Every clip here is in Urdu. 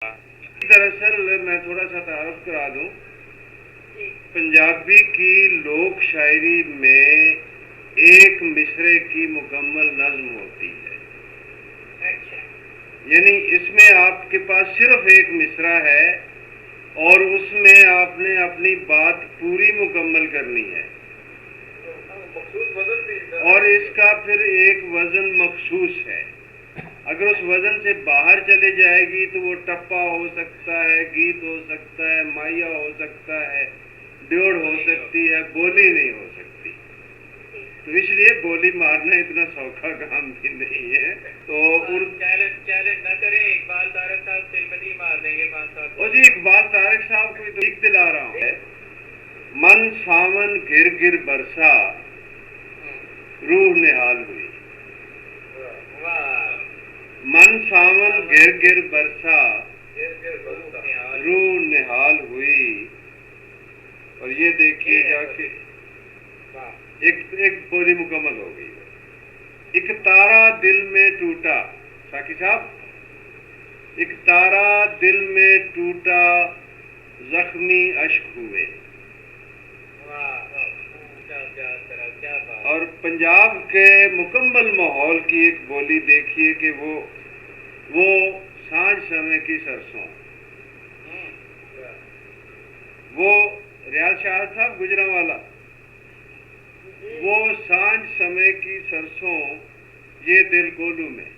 دراصل میں تھوڑا سا تعارف کرا دوں، پنجابی کی لوک شاعری میں ایک مصرے کی مکمل نظم ہوتی ہے، یعنی اس میں آپ کے پاس صرف ایک مصرع ہے اور اس میں آپ نے اپنی بات پوری مکمل کرنی ہے، اور اس کا پھر ایک وزن مخصوص ہے۔ اگر اس وزن سے باہر چلے جائے گی تو وہ ٹپا ہو سکتا ہے، گیت ہو سکتا ہے، مائیا ہو سکتا ہے، ڈیوڑ ہو سکتی ہے، بولی نہیں ہو سکتی۔ تو اس لیے بولی مارنا اتنا سوکھا کام بھی نہیں ہے۔ تو چیلنج نہ کریں، اقبال طارق صاحب سلمتی مار دیں گے 5 سال۔ جی اقبال طارق صاحب کو تو لکھ دلا رہا ہوں، من ساون گر گر برسا روح نہال ہوئی، من ساون گر گر برسا روح نہال ہوئی۔ اور یہ دیکھیے جا کے ایک بولی مکمل ہو گئی۔ ایک تارا دل میں ٹوٹا، ساقی صاحب، ایک تارا دل میں ٹوٹا زخمی اشک ہوئے۔ اور پنجاب کے مکمل ماحول کی ایک بولی دیکھیے کہ وہ سانج سمے کی سرسوں، وہ ریاض شاہ صاحب گجرانوالا، وہ سانج سمے کی سرسوں یہ دل گولو میں،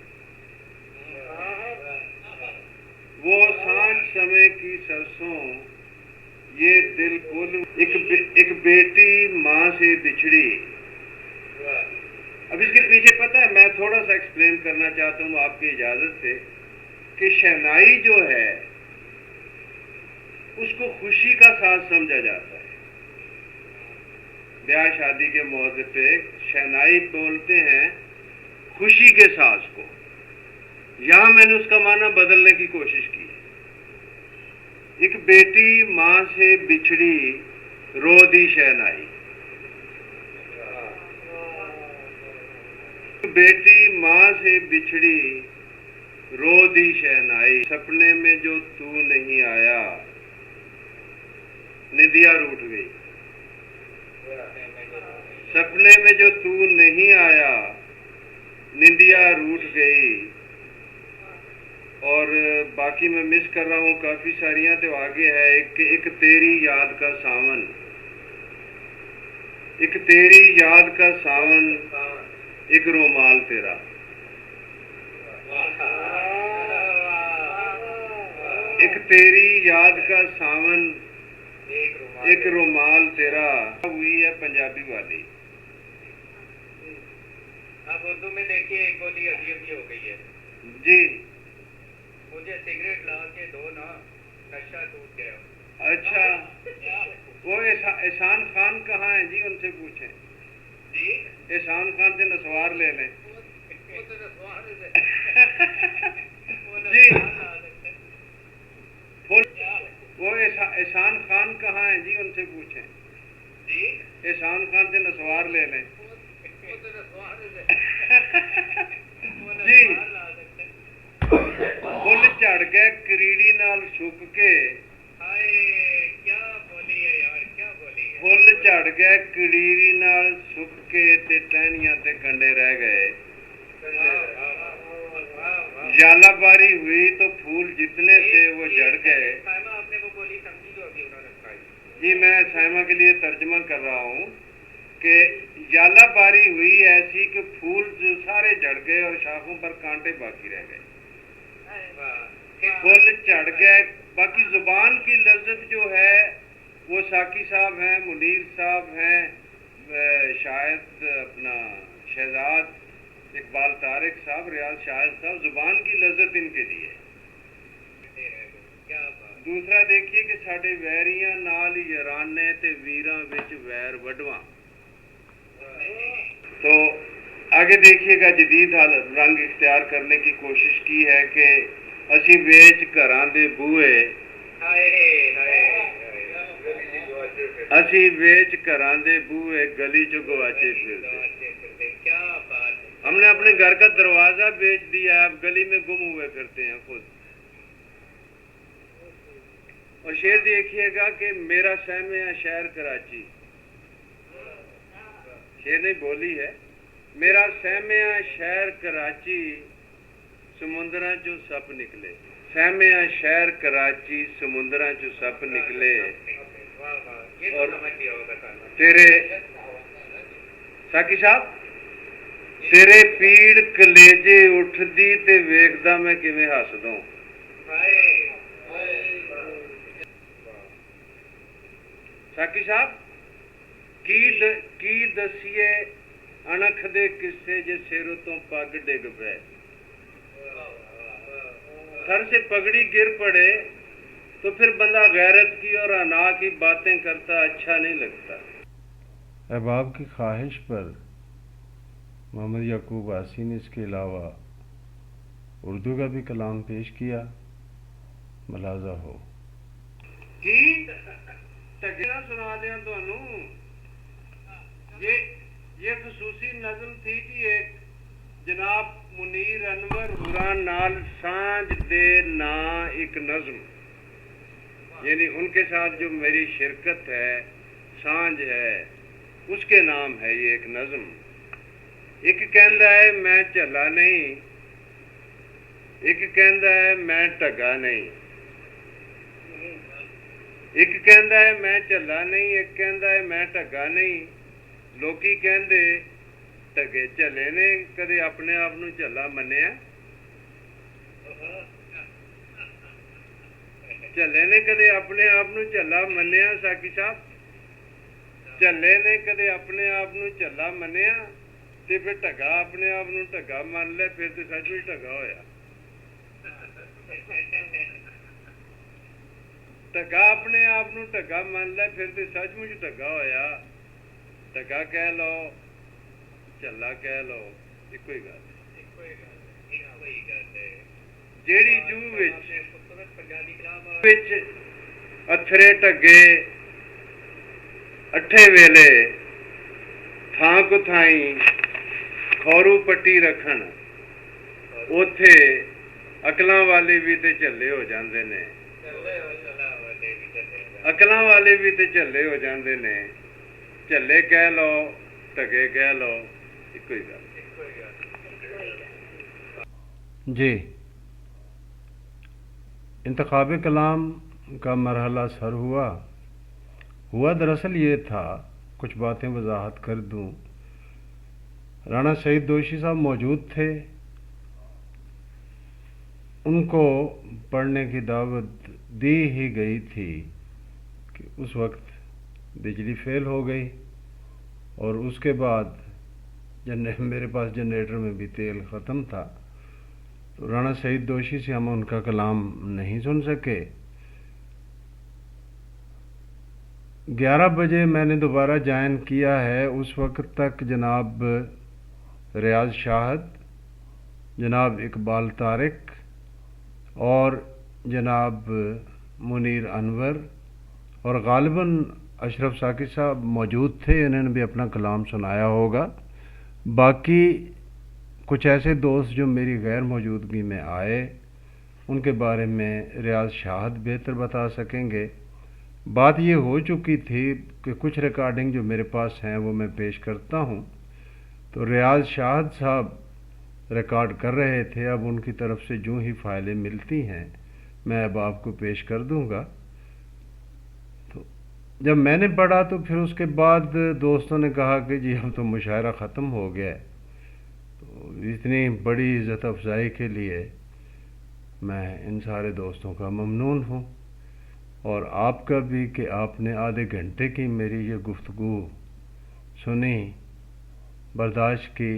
وہ سانج سمے کی سرسوں یہ دل گولو۔ ایک بیٹی ماں سے بچھڑی۔ اب اس کے پیچھے پتہ ہے، میں تھوڑا سا ایکسپلین کرنا چاہتا ہوں آپ کی اجازت سے، کہ شہنائی جو ہے اس کو خوشی کا ساز سمجھا جاتا ہے۔ بیاہ شادی کے موضوع پہ شہنائی بولتے ہیں خوشی کے ساز کو۔ یہاں میں نے اس کا معنی بدلنے کی کوشش کی ہے۔ ایک بیٹی ماں سے بچھڑی رو دی شہنائی، بیٹی ماں سے بچھڑی رو دی شہنائی، سپنے میں جو تو نہیں آیا ندیا روٹھ گئی، سپنے میں جو تو نہیں آیا نندیا روٹھ گئی۔ اور باقی میں مس کر رہا ہوں کافی ساریاں، تو آگے ہے ایک تیری یاد کا ساون، ایک تیری یاد کا ساون ایک رومال تیرا، ایک تیری یاد کا ساون ایک رومال تیرا ہوئی ہے پنجابی والی۔ اب اردو میں دیکھیے ایک بولی ابھی ہو گئی ہے، جی مجھے سگریٹ لا کے دو نا نشہ ٹوٹ گیا۔ اچھا، وہ احسان خان کہاں ہیں جی؟ ان سے پوچھیں جی، احسان خان سے نسوار لے لیں۔ جی وہ احسان خان کہاں ہیں جی؟ ان سے پوچھیں جی، احسان خان سے نسوار لے لیں۔ جی فل چڑھ گئے کریڑی نال چھک کے، کیا بولی ہے یار، کیا بولی ہے۔ فل چڑھ گئے کریڑی نال چھک کے تے ٹہنیاں تے کنڈے رہ گئے، جالا باری ہوئی تو پھول جتنے تھے وہ جڑ گئے۔ آپ نے وہ بولی سمجھی جو ابھی انہوں نے بتائی؟ جی میں سائمہ کے لیے ترجمہ کر رہا ہوں کہ جالا باری ہوئی ایسی کہ پھول جو سارے جڑ گئے اور شاخوں پر کانٹے باقی رہ گئے، پھول چڑھ گئے۔ باقی زبان کی لذت جو ہے وہ ساقی صاحب ہیں، منیر صاحب ہیں، شاید اپنا شہزاد اقبال طارق صاحب، ریاض شاہد صاحب، زبان کی لذت ان کے لیے۔ دوسرا دیکھیے کہ ساڈے ویریاں نال یارانے تے ویراں وچ ویر وڈواں۔ تو آگے دیکھیے گا جدید رنگ اختیار کرنے کی کوشش کی ہے کہ اسی ویچ گھراں دے بوئے، اسی ویچ گھراں دے بوئے گلی چ گواچے پھرتے۔ ہم نے اپنے گھر کا دروازہ بیچ دیا، اب گلی میں گم ہوئے پھرتے ہیں خود۔ اور شعر دیکھیے گا کہ میرا سہمیا شہر کراچی، شعر نہیں بولی ہے، میرا سہمیا شہر کراچی سمندراں چوں سپ نکلے، سہمیا شہر کراچی سمندراں چوں سپ نکلے، اور تیرے ساکی صاحب تیرے پیڑ کلیجے اٹھ دی تے ویکھدا میں کیویں ہسدوں، ساکی صاحب کی دسیے انکھ دے قصے جے سیروں تو پگ ڈگ پے، سر سے پگڑی گر پڑے تو پھر بندہ غیرت کی اور انا کی باتیں کرتا اچھا نہیں لگتا۔ احباب کی خواہش پر محمد یعقوب عاصی نے اس کے علاوہ اردو کا بھی کلام پیش کیا، ملاحظہ ہو۔ کی ٹگیاں سنا دیا تمہوں، یہ خصوصی نظم تھی کہ ایک جناب منیر انور حران نال سانج دے نا ایک نظم، یعنی ان کے ساتھ جو میری شرکت ہے، سانج ہے، اس کے نام ہے یہ ایک نظم۔ ایک کہندا ہے میں چلا نہیں، ایک کہندا ہے میں ٹگا نہیں، ایک کہندا ہے میں چلا نہیں، ایک کہندا ہے میں ٹگا نہیں۔ لوکی کہندے ٹگے چلے نے کدے اپنے آپ نو چلا منیا، چلے نے کدے اپنے آپ نو چلا منیا، ساکی صاحب چلے نے کدے اپنے آپ نو چلا منیا تے پھر ٹگا اپنے آپ نو ٹگا من لے، پھر تے سچ وچ ٹگا ہویا۔ ٹگا اپنے آپ نو ٹگا من لے، پھر تے سچ مچ ٹگا ہویا۔ ٹگا کہہ لو چلا کہہ لو ایک ہی گل، جیڑی جو وچ اتھرے ٹگے اٹھے ویلے تھاں کو تھائیں کھورو پٹی رکھن، اوتھے اکلاں والے بھی تے جھلے ہو جاندے نے، اکلاں والے بھی تے جھلے ہو جاندے نے، جھلے کہہ لو ٹگے کہہ لو ایک ہی گل۔ جی، انتخاب کلام کا مرحلہ سر ہوا دراصل یہ تھا، کچھ باتیں وضاحت کر دوں۔ رانا سعید دوشی صاحب موجود تھے، ان کو پڑھنے کی دعوت دی ہی گئی تھی کہ اس وقت بجلی فیل ہو گئی، اور اس کے بعد میرے پاس جنریٹر میں بھی تیل ختم تھا، تو رانا سعید دوشی سے ہم ان کا کلام نہیں سن سکے۔ 11 بجے میں نے دوبارہ جوائن کیا ہے، اس وقت تک جناب ریاض شاہد، جناب اقبال طارق اور جناب منیر انور اور غالباً اشرف ساکی صاحب موجود تھے، انہوں نے بھی اپنا کلام سنایا ہوگا۔ باقی کچھ ایسے دوست جو میری غیر موجودگی میں آئے، ان کے بارے میں ریاض شاہد بہتر بتا سکیں گے۔ بات یہ ہو چکی تھی کہ کچھ ریکارڈنگ جو میرے پاس ہیں وہ میں پیش کرتا ہوں، تو ریاض شاہد صاحب ریکارڈ کر رہے تھے، اب ان کی طرف سے جو ہی فائلیں ملتی ہیں میں اب آپ کو پیش کر دوں گا۔ تو جب میں نے پڑھا تو پھر اس کے بعد دوستوں نے کہا کہ جی اب تو مشاعرہ ختم ہو گیا ہے، تو اتنی بڑی عزت افزائی کے لیے میں ان سارے دوستوں کا ممنون ہوں، اور آپ کا بھی کہ آپ نے آدھے گھنٹے کی میری یہ گفتگو سنی، برداشت کی۔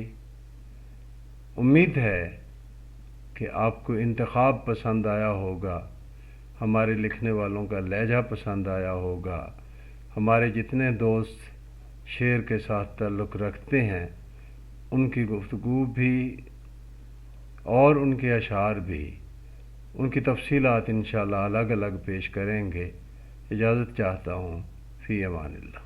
امید ہے کہ آپ کو انتخاب پسند آیا ہوگا، ہمارے لکھنے والوں کا لہجہ پسند آیا ہوگا، ہمارے جتنے دوست شعر کے ساتھ تعلق رکھتے ہیں ان کی گفتگو بھی اور ان کے اشعار بھی، ان کی تفصیلات انشاءاللہ الگ الگ پیش کریں گے۔ اجازت چاہتا ہوں، فی امان اللہ۔